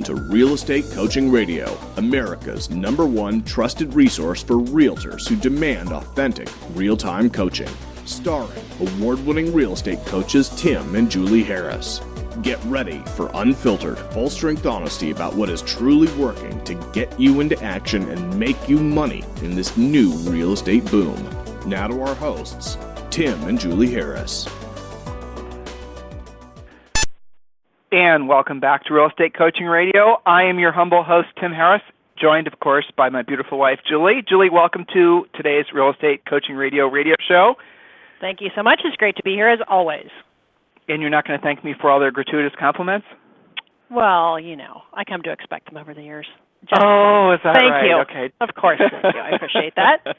Welcome to Real Estate Coaching Radio, America's #1 trusted resource for realtors who demand authentic, real-time coaching. Starring award-winning real estate coaches Tim and Julie Harris. Get ready for unfiltered, full-strength honesty about what is truly working to get you into action and make you money in this new real estate boom. Now to our hosts, Tim and Julie Harris. And welcome back to Real Estate Coaching Radio. I am your humble host, Tim Harris, joined, of course, by my beautiful wife, Julie. Julie, welcome to today's Real Estate Coaching Radio show. Thank you so much. It's great to be here, as always. And you're not going to thank me for all their gratuitous compliments? Well, you know, I come to expect them over the years. Is that right? Thank you. Okay. Of course, thank you. I appreciate that.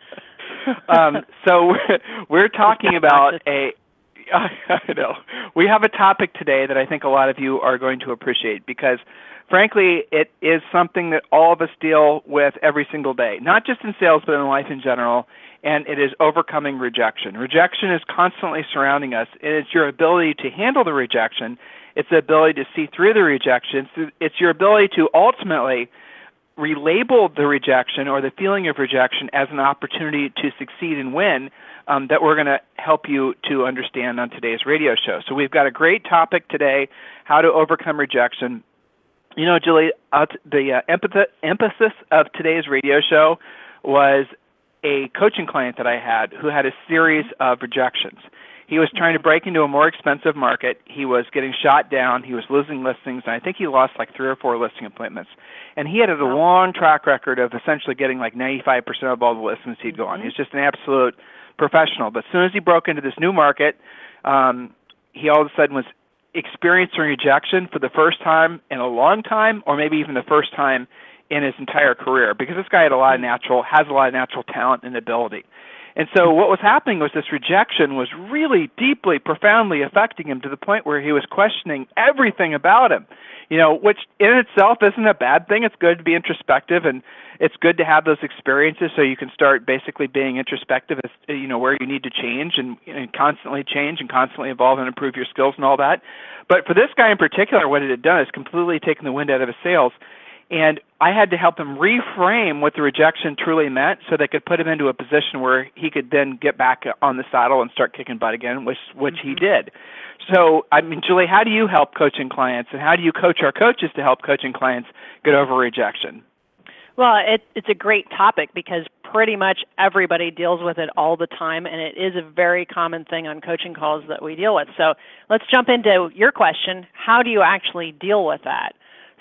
So we're talking about I know. We have a topic today that I think a lot of you are going to appreciate because, frankly, it is something that all of us deal with every single day, not just in sales but in life in general, and it is overcoming rejection. Rejection is constantly surrounding us, and it's your ability to handle the rejection. It's the ability to see through the rejection. It's your ability to ultimately relabel the rejection or the feeling of rejection as an opportunity to succeed and win that we're going to help you to understand on today's radio show. So we've got a great topic today, how to overcome rejection. You know, Julie, the emphasis of today's radio show was a coaching client that I had who had a series of rejections. He was trying to break into a more expensive market. He was getting shot down. He was losing listings, and I think he lost like 3 or 4 listing appointments. And he had a long track record of essentially getting like 95% of all the listings he'd go on. He was just an absolute professional. But as soon as he broke into this new market, he all of a sudden was experiencing rejection for the first time in a long time, or maybe even the first time in his entire career, because this guy has a lot of natural talent and ability. And so what was happening was this rejection was really deeply, profoundly affecting him to the point where he was questioning everything about him, you know, which in itself isn't a bad thing. It's good to be introspective, and it's good to have those experiences so you can start basically being introspective as, you know, where you need to change and constantly evolve and improve your skills and all that. But for this guy in particular, what it had done is completely taken the wind out of his sails. And I had to help him reframe what the rejection truly meant so they could put him into a position where he could then get back on the saddle and start kicking butt again, which he did. So, I mean, Julie, how do you help coaching clients, and how do you coach our coaches to help coaching clients get over rejection? Well, it's a great topic because pretty much everybody deals with it all the time, and it is a very common thing on coaching calls that we deal with. So let's jump into your question. How do you actually deal with that?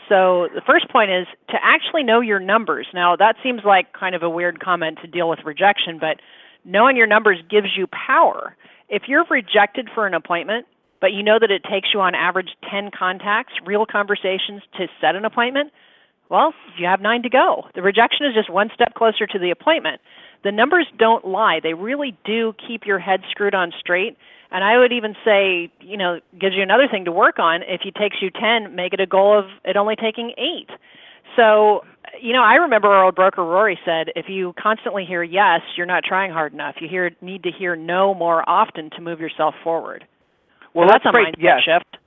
So the first point is to actually know your numbers. Now, that seems like kind of a weird comment to deal with rejection, but knowing your numbers gives you power. If you're rejected for an appointment, but you know that it takes you on average 10 contacts, real conversations to set an appointment, well, you have 9 to go. The rejection is just one step closer to the appointment. The numbers don't lie. They really do keep your head screwed on straight. And I would even say, you know, gives you another thing to work on. If it takes you 10, make it a goal of it only taking 8. So, you know, I remember our old broker Rory said, if you constantly hear yes, you're not trying hard enough. You need to hear no more often to move yourself forward. Well, so that's a mindset shift.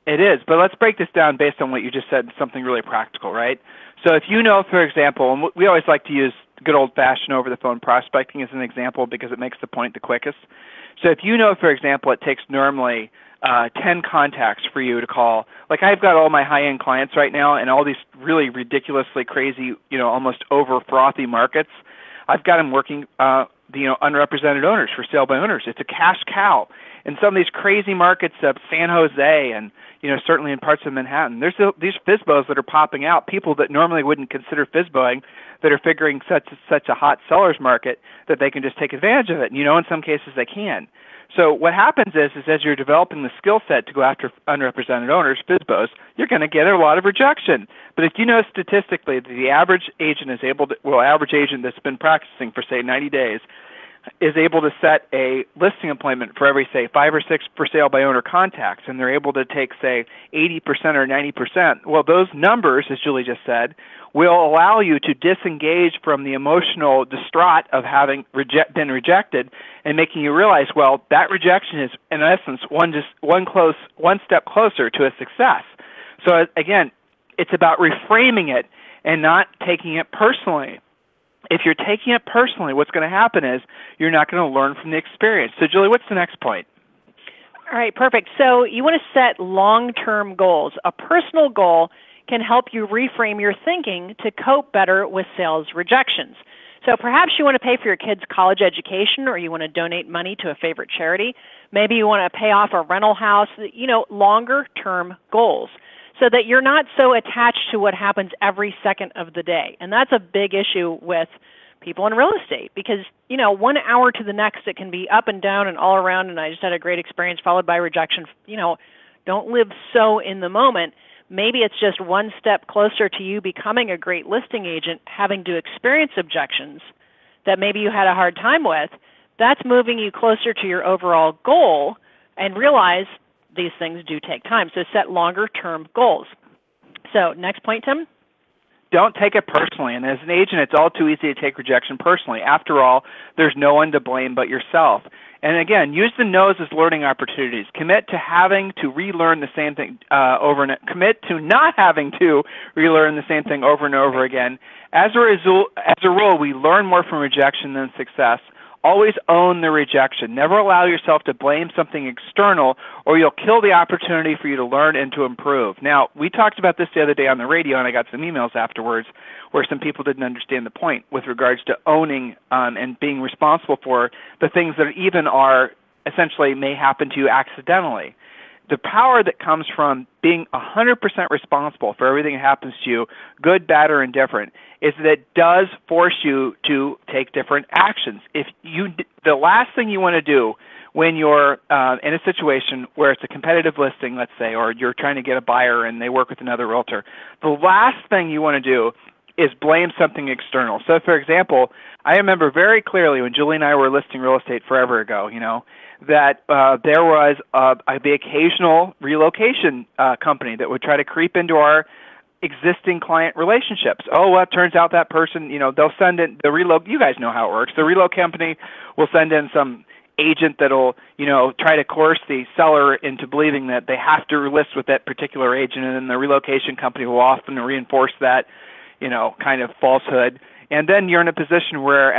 It is, but let's break this down based on what you just said, something really practical, right? So if you know, for example, and we always like to use good old-fashioned over-the-phone prospecting as an example because it makes the point the quickest. So if you know, for example, it takes normally 10 contacts for you to call, like I've got all my high-end clients right now in all these really ridiculously crazy, you know, almost over-frothy markets. I've got them working, unrepresented owners for sale by owners. It's a cash cow. In some of these crazy markets of San Jose and, you know, certainly in parts of Manhattan, there's these FSBOs that are popping out, people that normally wouldn't consider FSBOing that are figuring such a hot seller's market that they can just take advantage of it. And, you know, in some cases they can. So what happens is as you're developing the skill set to go after unrepresented owners, FSBOs, you're going to get a lot of rejection. But if you know statistically that the average agent average agent that's been practicing for, say, 90 days is able to set a listing appointment for every, say, 5 or 6 for sale by owner contacts, and they're able to take, say, 80% or 90%, well, those numbers, as Julie just said, will allow you to disengage from the emotional distraught of having been rejected and making you realize, well, that rejection is, in essence, one step closer to a success. So, again, it's about reframing it and not taking it personally. If you're taking it personally, what's going to happen is you're not going to learn from the experience. So, Julie, what's the next point? All right, perfect. So you want to set long-term goals. A personal goal can help you reframe your thinking to cope better with sales rejections. So perhaps you want to pay for your kids' college education, or you want to donate money to a favorite charity. Maybe you want to pay off a rental house, longer-term goals, so that you're not so attached to what happens every second of the day. And that's a big issue with people in real estate because, 1 hour to the next, it can be up and down and all around, and I just had a great experience followed by rejection. Don't live so in the moment. Maybe it's just one step closer to you becoming a great listing agent, having to experience objections that maybe you had a hard time with. That's moving you closer to your overall goal, and realize these things do take time. So set longer-term goals. So next point, Tim? Don't take it personally. And as an agent, it's all too easy to take rejection personally. After all, there's no one to blame but yourself. And again, use the no's as learning opportunities. Commit to having to relearn the same thing commit to not having to relearn the same thing over and over again. As a rule, we learn more from rejection than success. Always own the rejection. Never allow yourself to blame something external, or you'll kill the opportunity for you to learn and to improve. Now, we talked about this the other day on the radio, and I got some emails afterwards where some people didn't understand the point with regards to owning and being responsible for the things that even are essentially may happen to you accidentally. The power that comes from being 100% responsible for everything that happens to you, good, bad, or indifferent, is that it does force you to take different actions. The last thing you want to do when you're in a situation where it's a competitive listing, let's say, or you're trying to get a buyer and they work with another realtor, the last thing you want to do is blame something external. So, for example, I remember very clearly when Julie and I were listing real estate forever ago, that there was the occasional relocation company that would try to creep into our existing client relationships. Oh, well, it turns out that person, they'll send in you guys know how it works. The reload company will send in some agent that'll, try to coerce the seller into believing that they have to list with that particular agent, and then the relocation company will often reinforce that, kind of falsehood. And then you're in a position where,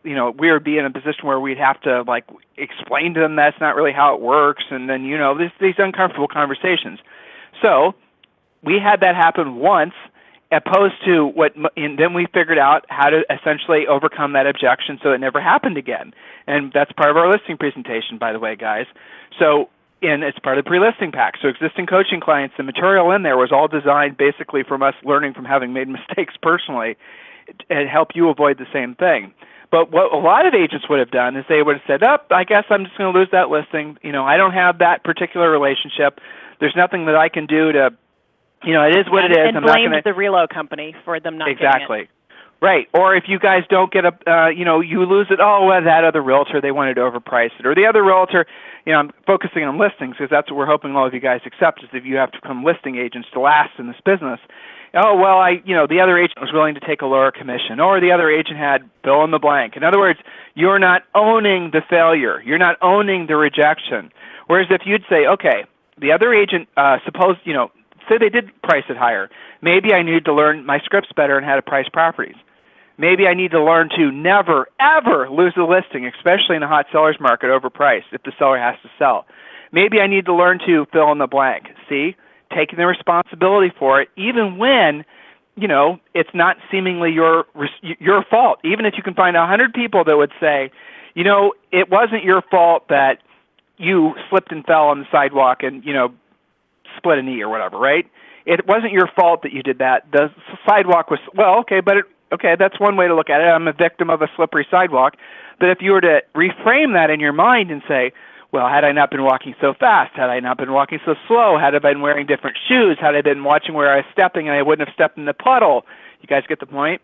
we would be in a position where we'd have to explain to them that's not really how it works, and then these uncomfortable conversations. So we had that happen once, opposed to and then we figured out how to essentially overcome that objection so it never happened again. And that's part of our listing presentation, by the way, guys. So. And it's part of the pre-listing pack. So existing coaching clients, the material in there was all designed basically from us learning from having made mistakes personally and help you avoid the same thing. But what a lot of agents would have done is they would have said, I guess I'm just going to lose that listing. I don't have that particular relationship. There's nothing that I can do to, it is what it is. And blamed the reload company for them not exactly. getting it. Right. Or if you guys don't get you lose it, that other realtor, they wanted to overprice it. Or the other realtor, I'm focusing on listings because that's what we're hoping all of you guys accept is if you have to become listing agents to last in this business. The other agent was willing to take a lower commission, or the other agent had fill in the blank. In other words, you're not owning the failure. You're not owning the rejection. Whereas if you'd say, okay, the other agent, say they did price it higher. Maybe I need to learn my scripts better and how to price properties. Maybe I need to learn to never, ever lose a listing, especially in a hot seller's market, overpriced if the seller has to sell. Maybe I need to learn to fill in the blank. See? Taking the responsibility for it, even when, it's not seemingly your fault. Even if you can find 100 people that would say, it wasn't your fault that you slipped and fell on the sidewalk and, split a knee or whatever, right? It wasn't your fault that you did that. The sidewalk was, okay, that's one way to look at it. I'm a victim of a slippery sidewalk. But if you were to reframe that in your mind and say, well, had I not been walking so fast, had I not been walking so slow, had I been wearing different shoes, had I been watching where I was stepping and I wouldn't have stepped in the puddle. You guys get the point?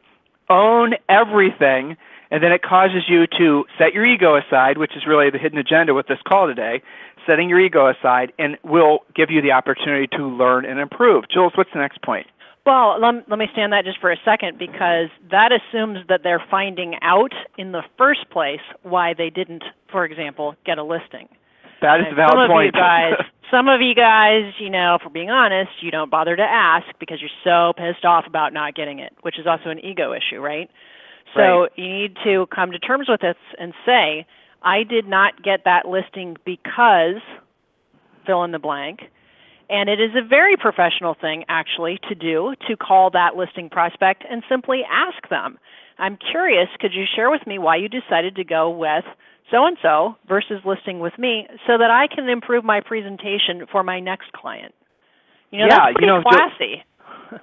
Own everything, and then it causes you to set your ego aside, which is really the hidden agenda with this call today, setting your ego aside, and will give you the opportunity to learn and improve. Jules, what's the next point? Well, let me stand that just for a second, because that assumes that they're finding out in the first place why they didn't, for example, get a listing. That is a valid point. Some of you guys, if we're being honest, you don't bother to ask because you're so pissed off about not getting it, which is also an ego issue, right? So you need to come to terms with this and say, I did not get that listing because fill in the blank. And it is a very professional thing, actually, to do, to call that listing prospect and simply ask them. I'm curious, could you share with me why you decided to go with so-and-so versus listing with me so that I can improve my presentation for my next client? That's pretty classy.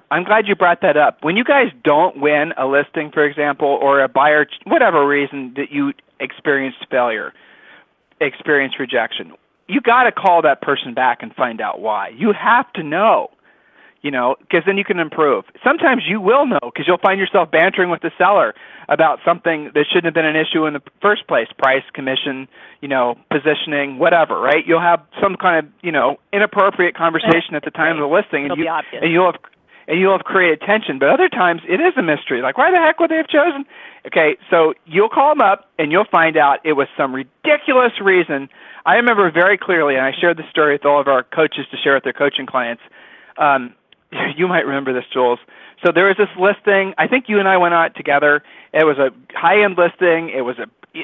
I'm glad you brought that up. When you guys don't win a listing, for example, or a buyer, whatever reason that you experienced failure, experienced rejection, you got to call that person back and find out why. You have to know, because then you can improve. Sometimes you will know because you'll find yourself bantering with the seller about something that shouldn't have been an issue in the first place, price, commission, positioning, whatever, right? You'll have some kind of, inappropriate conversation at the time of the listing, and you'll have created tension. But other times it is a mystery. Like, why the heck would they have chosen? Okay, so you'll call them up and you'll find out it was some ridiculous reason. I remember very clearly, and I shared this story with all of our coaches to share with their coaching clients. You might remember this, Jules. So there was this listing. I think you and I went out together. It was a high-end listing.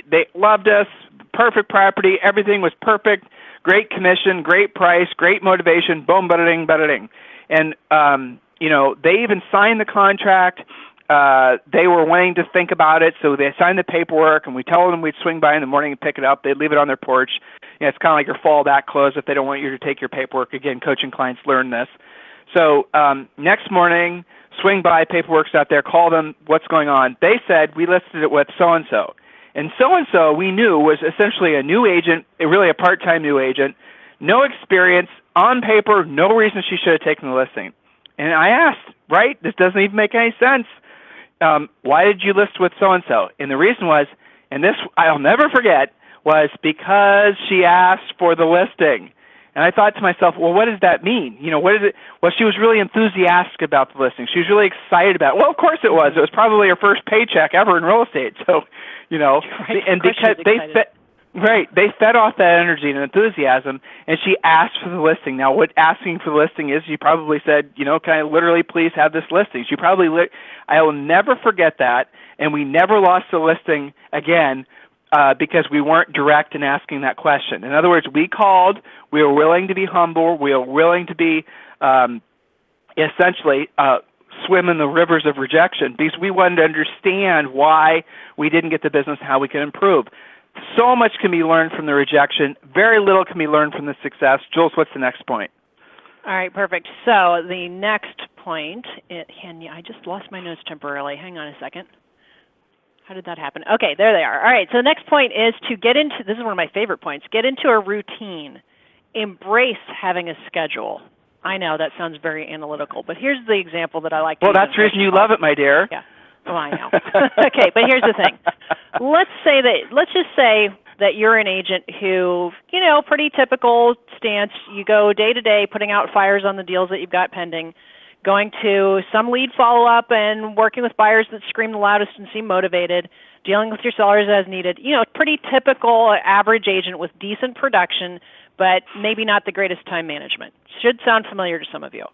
They loved us, perfect property. Everything was perfect. Great commission, great price, great motivation. Boom, bada-ding, bada-ding. And they even signed the contract. They were wanting to think about it, so they signed the paperwork, and we told them we'd swing by in the morning and pick it up. They'd leave it on their porch. It's kind of like your fallback close if they don't want you to take your paperwork. Again, coaching clients learn this. So next morning, swing by, paperwork's out there, call them, what's going on? They said, we listed it with so-and-so. And so-and-so we knew was essentially a new agent, really a part-time new agent, no experience, on paper, no reason she should have taken the listing. And I asked, right, this doesn't even make any sense. Why did you list with so-and-so? And the reason was, and this I'll never forget, was because she asked for the listing. And I thought to myself, well, what does that mean? What is it? Well, she was really enthusiastic about the listing. She was really excited about it. Well, of course it was. It was probably her first paycheck ever in real estate. So, right, and because they fed off that energy and enthusiasm, and she asked for the listing. Now, what asking for the listing is, she probably said, can I literally please have this listing? She probably, I will never forget that, and we never lost the listing again because we weren't direct in asking that question. In other words, we called, we were willing to be humble, we were willing to be essentially swim in the rivers of rejection because we wanted to understand why we didn't get the business and how we could improve. So much can be learned from the rejection. Very little can be learned from the success. Jules, what's the next point? All right, perfect. So the next point, I just lost my notes temporarily. Hang on a second. How did that happen? Okay, there they are. All right, so the next point is to get into, this is one of my favorite points, get into a routine. Embrace having a schedule. I know that sounds very analytical, but here's the example that I like to use. Well, that's the reason you love it, my dear. Yeah. Oh, I know. Okay, but here's the thing. Let's just say that you're an agent who, pretty typical stance. You go day to day, putting out fires on the deals that you've got pending, going to some lead follow-up and working with buyers that scream the loudest and seem motivated, dealing with your sellers as needed. Pretty typical average agent with decent production, but maybe not the greatest time management. Should sound familiar to some of you.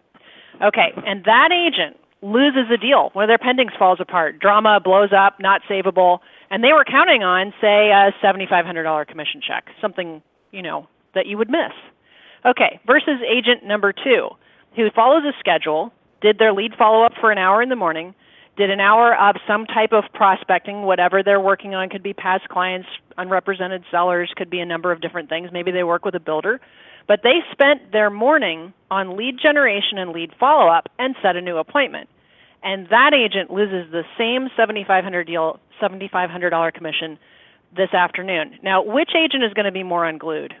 Okay, and that agent loses a deal. One of their pendings falls apart. Drama blows up, not savable. And they were counting on, say, a $7,500 commission check, something, that you would miss. Okay, versus agent number 2, who follows a schedule, did their lead follow-up for an hour in the morning, did an hour of some type of prospecting, whatever they're working on, could be past clients, unrepresented sellers, could be a number of different things. Maybe they work with a builder. But they spent their morning on lead generation and lead follow-up and set a new appointment. And that agent loses the same $7,500 commission this afternoon. Now, which agent is going to be more unglued?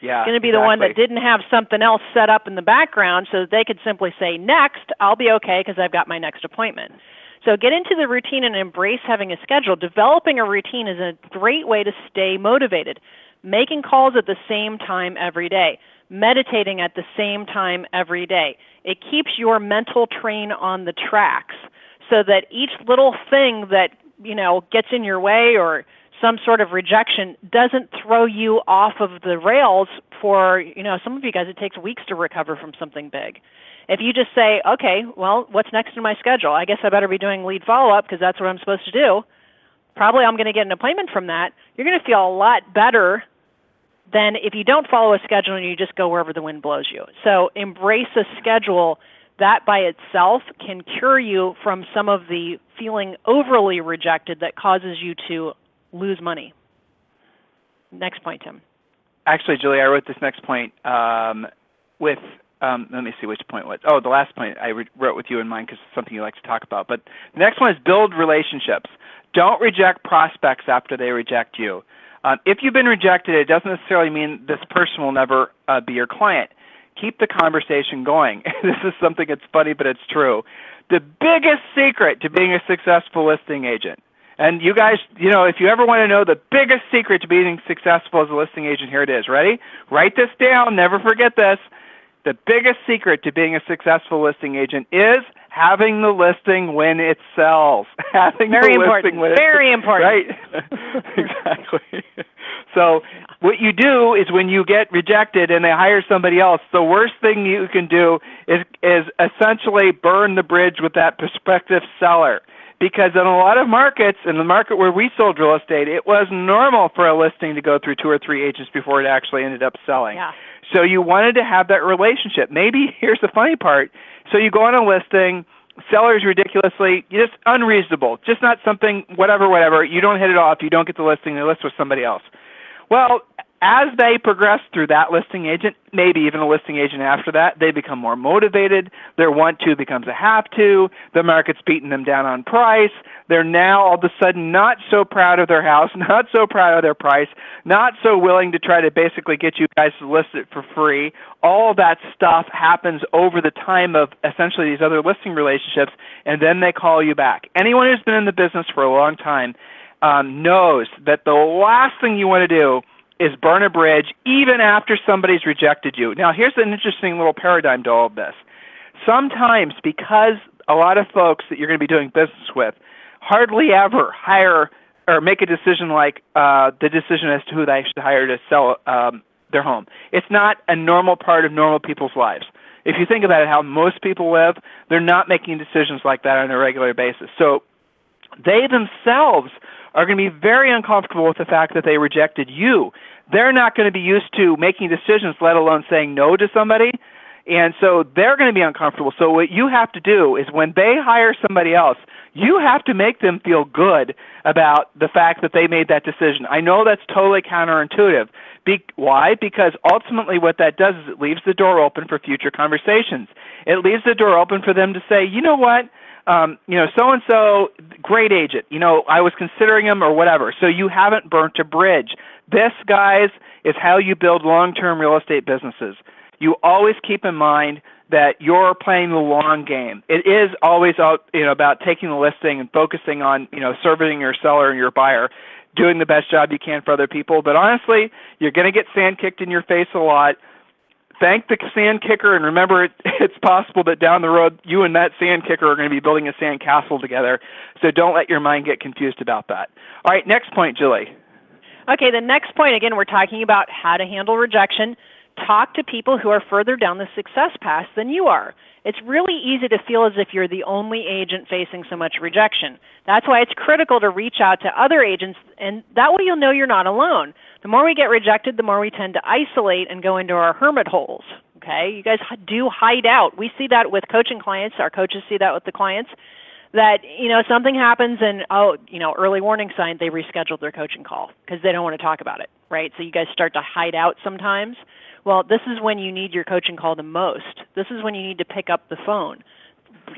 Yeah, it's going to be the one that didn't have something else set up in the background so that they could simply say, next, I'll be okay because I've got my next appointment. So get into the routine and embrace having a schedule. Developing a routine is a great way to stay motivated. Making calls at the same time every day. Meditating at the same time every day. It keeps your mental train on the tracks so that each little thing that, gets in your way or some sort of rejection doesn't throw you off of the rails for, some of you guys, it takes weeks to recover from something big. If you just say, okay, well, what's next in my schedule? I guess I better be doing lead follow-up because that's what I'm supposed to do. Probably I'm going to get an appointment from that. You're going to feel a lot better than if you don't follow a schedule and you just go wherever the wind blows you. So embrace a schedule. That by itself can cure you from some of the feeling overly rejected that causes you to lose money. Next point, Tim. Actually, Julie, I wrote this next point with, let me see which point was. Oh, the last point I wrote with you in mind because it's something you like to talk about. But the next one is build relationships. Don't reject prospects after they reject you. If you've been rejected, it doesn't necessarily mean this person will never be your client. Keep the conversation going. This is something that's funny, but it's true. The biggest secret to being a successful listing agent, and you guys, if you ever want to know the biggest secret to being successful as a listing agent, here it is. Ready? Write this down. Never forget this. The biggest secret to being a successful listing agent is having the listing when it sells. Having Very the important. listing when Very important. Right. Exactly. So what you do is when you get rejected and they hire somebody else, the worst thing you can do is essentially burn the bridge with that prospective seller. Because in a lot of markets, in the market where we sold real estate, it was normal for a listing to go through 2 or 3 agents before it actually ended up selling. Yeah. So you wanted to have that relationship. Maybe here's the funny part. So you go on a listing, seller's ridiculously, just unreasonable, just not something, whatever. You don't hit it off. You don't get the listing. They list with somebody else. Well, as they progress through that listing agent, maybe even a listing agent after that, they become more motivated. Their want to becomes a have to. The market's beating them down on price. They're now all of a sudden not so proud of their house, not so proud of their price, not so willing to try to basically get you guys to list it for free. All of that stuff happens over the time of essentially these other listing relationships, and then they call you back. Anyone who's been in the business for a long time knows that the last thing you want to do is burn a bridge even after somebody's rejected you. Now, here's an interesting little paradigm to all of this. Sometimes, because a lot of folks that you're going to be doing business with hardly ever hire or make a decision like the decision as to who they should hire to sell their home. It's not a normal part of normal people's lives. If you think about it, how most people live, they're not making decisions like that on a regular basis. So they themselves are going to be very uncomfortable with the fact that they rejected you. They're not going to be used to making decisions, let alone saying no to somebody. And so they're going to be uncomfortable. So what you have to do is when they hire somebody else, you have to make them feel good about the fact that they made that decision. I know that's totally counterintuitive. Why? Because ultimately what that does is it leaves the door open for future conversations. It leaves the door open for them to say, you know what? So-and-so, great agent. I was considering him or whatever. So you haven't burnt a bridge. This, guys, is how you build long-term real estate businesses. You always keep in mind that you're playing the long game. It is always about taking the listing and focusing on serving your seller and your buyer, doing the best job you can for other people. But honestly, you're going to get sand kicked in your face a lot. Thank the sand kicker, and remember, it's possible that down the road, you and that sand kicker are going to be building a sand castle together. So don't let your mind get confused about that. All right, next point, Julie. Okay, the next point, again, we're talking about how to handle rejection. Talk to people who are further down the success path than you are. It's really easy to feel as if you're the only agent facing so much rejection. That's why it's critical to reach out to other agents, and that way you'll know you're not alone. The more we get rejected, the more we tend to isolate and go into our hermit holes. Okay, you guys do hide out. We see that with coaching clients. Our coaches see that with the clients. That something happens and early warning sign, they rescheduled their coaching call because they don't want to talk about it, right? So you guys start to hide out sometimes. Well, this is when you need your coaching call the most. This is when you need to pick up the phone.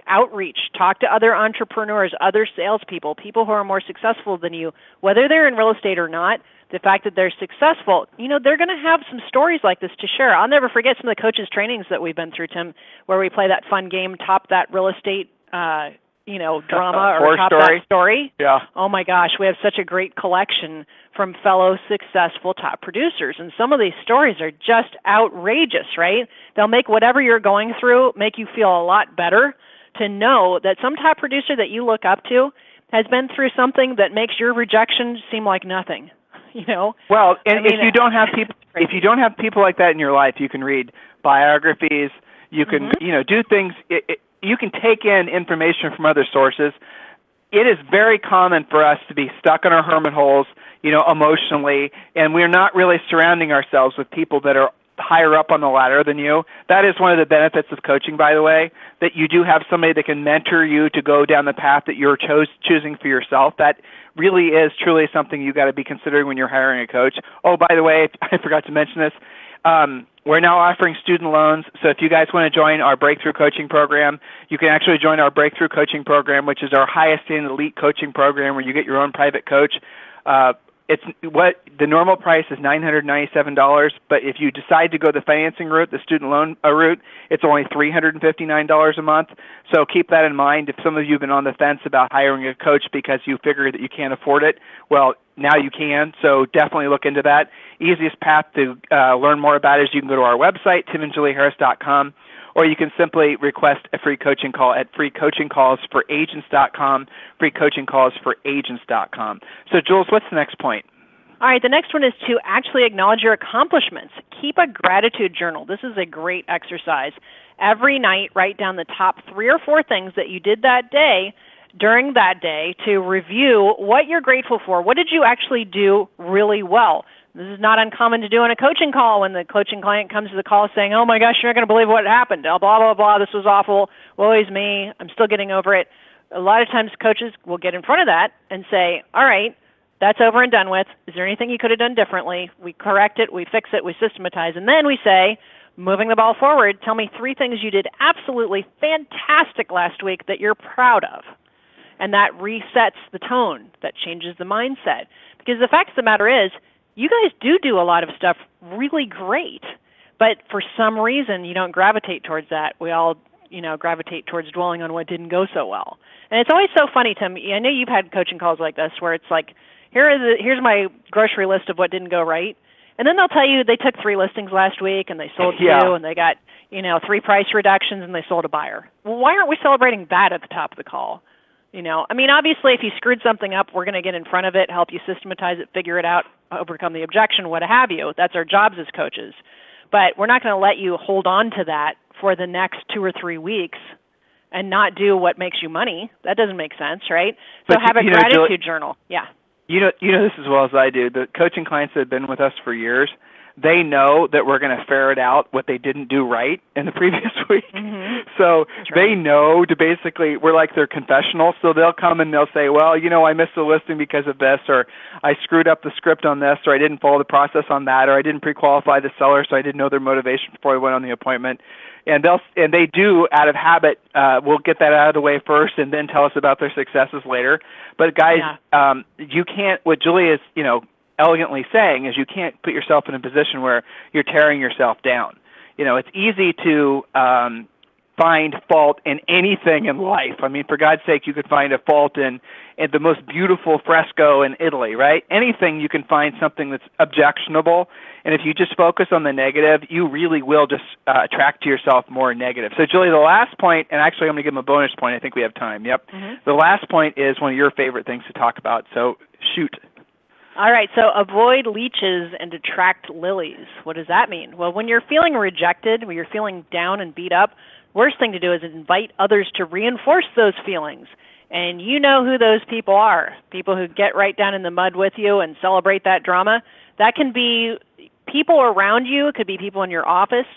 Outreach, talk to other entrepreneurs, other salespeople, people who are more successful than you, whether they're in real estate or not. The fact that they're successful, they're going to have some stories like this to share. I'll never forget some of the coaches' trainings that we've been through, Tim, where we play that fun game, top that real estate, drama or top that story. Yeah. Oh my gosh, we have such a great collection from fellow successful top producers, and some of these stories are just outrageous, right? They'll make whatever you're going through make you feel a lot better to know that some top producer that you look up to has been through something that makes your rejection seem like nothing. Well, and if you don't have people like that in your life, you can read biographies. You can do things. You can take in information from other sources. It is very common for us to be stuck in our hermit holes, emotionally, and we're not really surrounding ourselves with people that are higher up on the ladder than you. That is one of the benefits of coaching, by the way, that you do have somebody that can mentor you to go down the path that you're choosing for yourself. That really is truly something you got to be considering when you're hiring a coach. Oh, by the way, I forgot to mention this. We're now offering student loans, so if you guys want to join our Breakthrough Coaching Program, you can actually join our Breakthrough Coaching Program, which is our highest end elite coaching program where you get your own private coach. It's what the normal price is $997, but if you decide to go the financing route, the student loan route, it's only $359 a month. So keep that in mind. If some of you have been on the fence about hiring a coach because you figure that you can't afford it, well, now you can. So definitely look into that. Easiest path to learn more about it is you can go to our website, timandjulieharris.com, or you can simply request a free coaching call at freecoachingcallsforagents.com, freecoachingcallsforagents.com. So, Jules, what's the next point? All right, the next one is to actually acknowledge your accomplishments. Keep a gratitude journal. This is a great exercise. Every night, write down the top 3 or 4 things that you did that day, during that day, to review what you're grateful for. What did you actually do really well? This is not uncommon to do on a coaching call when the coaching client comes to the call saying, oh my gosh, you're not going to believe what happened. Blah, blah, blah, this was awful. Woe is me. I'm still getting over it. A lot of times coaches will get in front of that and say, all right, that's over and done with. Is there anything you could have done differently? We correct it, we fix it, we systematize, and then we say, moving the ball forward, tell me 3 things you did absolutely fantastic last week that you're proud of. And that resets the tone. That changes the mindset. Because the fact of the matter is, you guys do a lot of stuff really great, but for some reason you don't gravitate towards that. We all, gravitate towards dwelling on what didn't go so well. And it's always so funny, Tim. I know you've had coaching calls like this where it's like, here's my grocery list of what didn't go right. And then they'll tell you they took 3 listings last week and they sold 2 and they got, 3 price reductions and they sold a buyer. Well, why aren't we celebrating that at the top of the call? Obviously if you screwed something up, we're going to get in front of it, help you systematize it, figure it out, overcome the objection, what have you. That's our jobs as coaches. But we're not going to let you hold on to that for the next 2 or 3 weeks and not do what makes you money. That doesn't make sense, right? So have a gratitude journal. Yeah. You know this as well as I do. The coaching clients that have been with us for years, they know that we're going to ferret out what they didn't do right in the previous week. Mm-hmm. So they know to basically, we're like their confessional. So they'll come and they'll say, well, I missed the listing because of this, or I screwed up the script on this, or I didn't follow the process on that, or I didn't pre-qualify the seller, so I didn't know their motivation before I went on the appointment. And they do, out of habit, will get that out of the way first and then tell us about their successes later. But guys, you can't, what Julie is, elegantly saying is you can't put yourself in a position where you're tearing yourself down. It's easy to find fault in anything in life. I mean, for God's sake, you could find a fault in the most beautiful fresco in Italy, right? Anything you can find something that's objectionable, and if you just focus on the negative, you really will just attract to yourself more negative. So, Julie, the last point, and actually I'm going to give them a bonus point. I think we have time. Yep. Mm-hmm. The last point is one of your favorite things to talk about, so shoot. All right, so avoid leeches and attract lilies. What does that mean? Well, when you're feeling rejected, when you're feeling down and beat up, worst thing to do is invite others to reinforce those feelings. And you know who those people are, people who get right down in the mud with you and celebrate that drama. That can be people around you. It could be people in your office.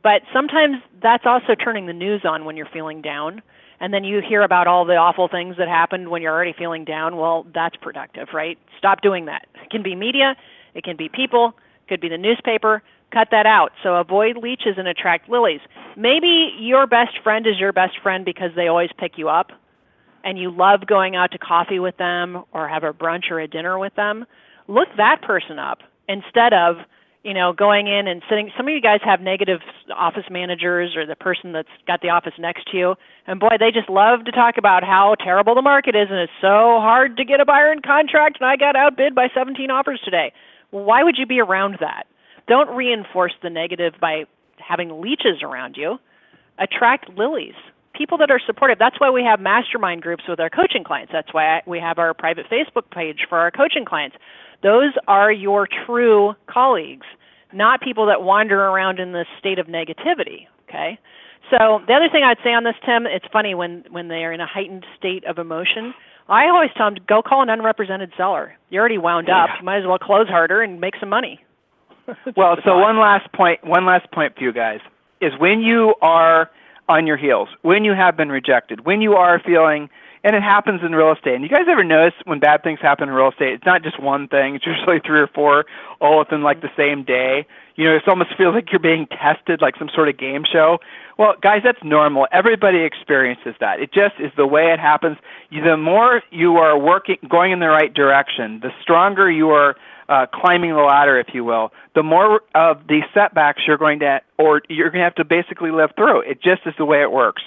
But sometimes that's also turning the news on when you're feeling down. And then you hear about all the awful things that happened when you're already feeling down. Well, that's productive, right? Stop doing that. It can be media. It can be people. It could be the newspaper. Cut that out. So avoid leeches and attract lilies. Maybe your best friend is your best friend because they always pick you up and you love going out to coffee with them or have a brunch or a dinner with them. Look that person up instead of going in and sitting. Some of you guys have negative office managers or the person that's got the office next to you. And boy, they just love to talk about how terrible the market is and it's so hard to get a buyer in contract and I got outbid by 17 offers today. Well, why would you be around that? Don't reinforce the negative by having leeches around you. Attract lilies. people that are supportive. That's why we have mastermind groups with our coaching clients. That's why we have our private Facebook page for our coaching clients. Those are your true colleagues, not people that wander around in this state of negativity, okay? So the other thing I'd say on this, Tim, it's funny when they are in a heightened state of emotion, I always tell them to go call an unrepresented seller. You're already wound up. You might as well close harder and make some money. Well, so one last point for you guys is when you are on your heels, when you have been rejected, when you are feeling, and it happens in real estate. And you guys ever notice when bad things happen in real estate, it's not just one thing, it's usually 3 or 4 all within like the same day. You know, it almost feels like you're being tested like some sort of game show. Well, guys, that's normal. Everybody experiences that. It just is the way it happens. The more you are going in the right direction, the stronger you are climbing the ladder, if you will, the more of the setbacks you're going to have to basically live through. It just is the way it works.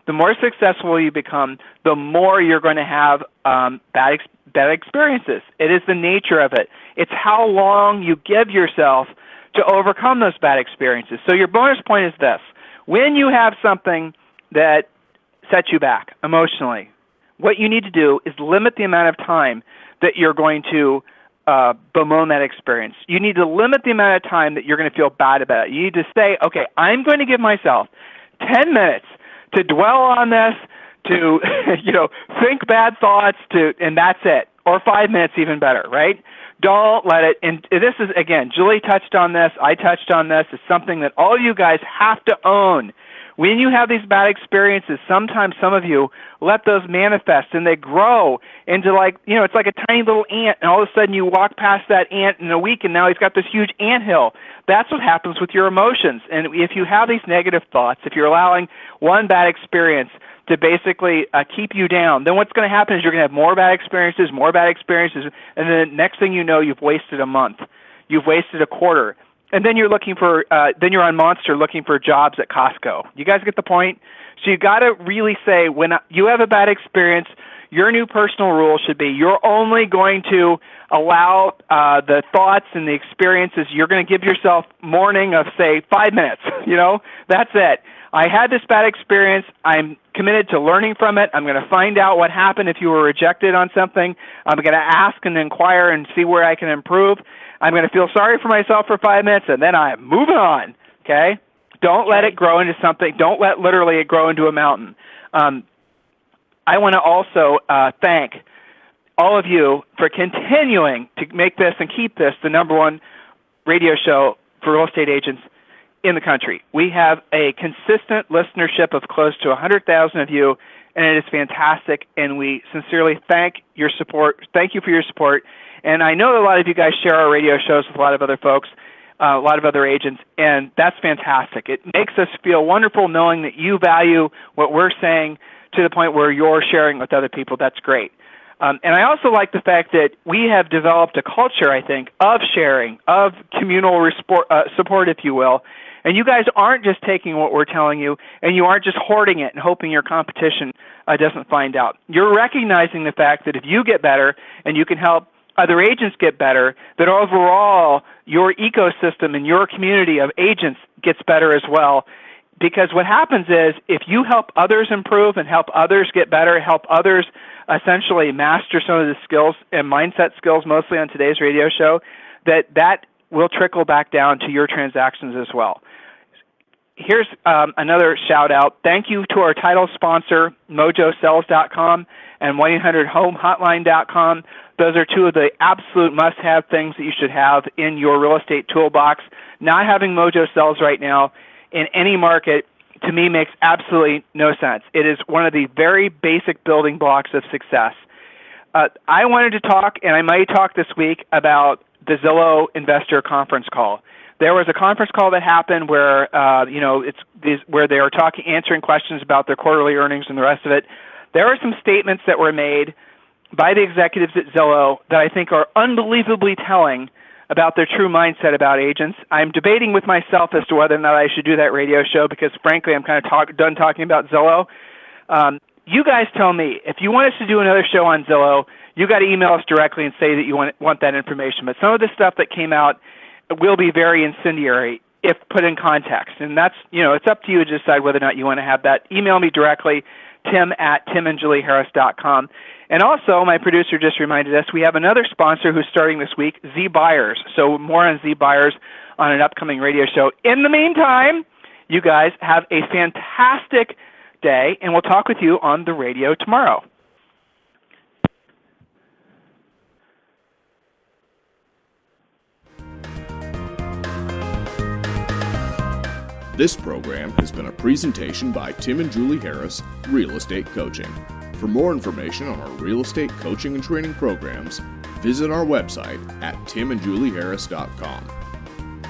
The more successful you become, the more you're going to have bad experiences. It is the nature of it. It's how long you give yourself to overcome those bad experiences. So your bonus point is this. When you have something that sets you back emotionally, what you need to do is limit the amount of time that you're going to bemoan that experience. You need to limit the amount of time that you're going to feel bad about it. You need to say, okay, I'm going to give myself 10 minutes to dwell on this, to think bad thoughts, and that's it. Or 5 minutes, even better, right? Don't let it. And this is, again, Julie touched on this. I touched on this. It's something that all you guys have to own. When you have these bad experiences, sometimes some of you let those manifest, and they grow into it's like a tiny little ant, and all of a sudden you walk past that ant in a week, and now he's got this huge anthill. That's what happens with your emotions. And if you have these negative thoughts, if you're allowing one bad experience to basically keep you down, then what's going to happen is you're going to have more bad experiences, and then next thing you know, you've wasted a month. You've wasted a quarter. And then you're then you're on Monster looking for jobs at Costco. You guys get the point? So you got to really say, when you have a bad experience, your new personal rule should be you're only going to allow the thoughts and the experiences. You're going to give yourself mourning of, say, 5 minutes. That's it. I had this bad experience. I'm committed to learning from it. I'm going to find out what happened if you were rejected on something. I'm going to ask and inquire and see where I can improve. I'm going to feel sorry for myself for 5 minutes, and then I'm moving on, okay? Don't let it grow into something. Don't let literally it grow into a mountain. I want to also thank all of you for continuing to make this and keep this the #1 radio show for real estate agents in the country. We have a consistent listenership of close to 100,000 of you, and it is fantastic, and we sincerely thank your support. Thank you for your support. And I know a lot of you guys share our radio shows with a lot of other folks, a lot of other agents, and that's fantastic. It makes us feel wonderful knowing that you value what we're saying to the point where you're sharing with other people. That's great. And I also like the fact that we have developed a culture, I think, of sharing, of communal support, if you will. And you guys aren't just taking what we're telling you, and you aren't just hoarding it and hoping your competition doesn't find out. You're recognizing the fact that if you get better and you can help other agents get better, that overall your ecosystem and your community of agents gets better as well. Because what happens is if you help others improve and help others get better, help others essentially master some of the skills and mindset skills, mostly on today's radio show, that will trickle back down to your transactions as well. Here's another shout out. Thank you to our title sponsor, mojosells.com and 1-800-HOME-HOTLINE.com. Those are two of the absolute must-have things that you should have in your real estate toolbox. Not having Mojo Sells right now in any market, to me, makes absolutely no sense. It is one of the very basic building blocks of success. I wanted to talk, and I might talk this week, about the Zillow Investor Conference Call. There was a conference call that happened where where they were answering questions about their quarterly earnings and the rest of it. There were some statements that were made by the executives at Zillow that I think are unbelievably telling about their true mindset about agents. I'm debating with myself as to whether or not I should do that radio show because, frankly, I'm kind of done talking about Zillow. You guys tell me. If you want us to do another show on Zillow, you got to email us directly and say that you want that information. But some of the stuff that came out will be very incendiary. if put in context. And that's, it's up to you to decide whether or not you want to have that. Email me directly, tim@timandjulieharris.com. And also, my producer just reminded us, we have another sponsor who's starting this week, Z Buyers. So more on Z Buyers on an upcoming radio show. In the meantime, you guys have a fantastic day, and we'll talk with you on the radio tomorrow. This program has been a presentation by Tim and Julie Harris, Real Estate Coaching. For more information on our real estate coaching and training programs, visit our website at timandjulieharris.com.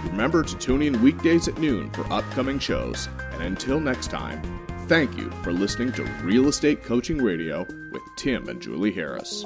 Remember to tune in weekdays at noon for upcoming shows, and until next time, thank you for listening to Real Estate Coaching Radio with Tim and Julie Harris.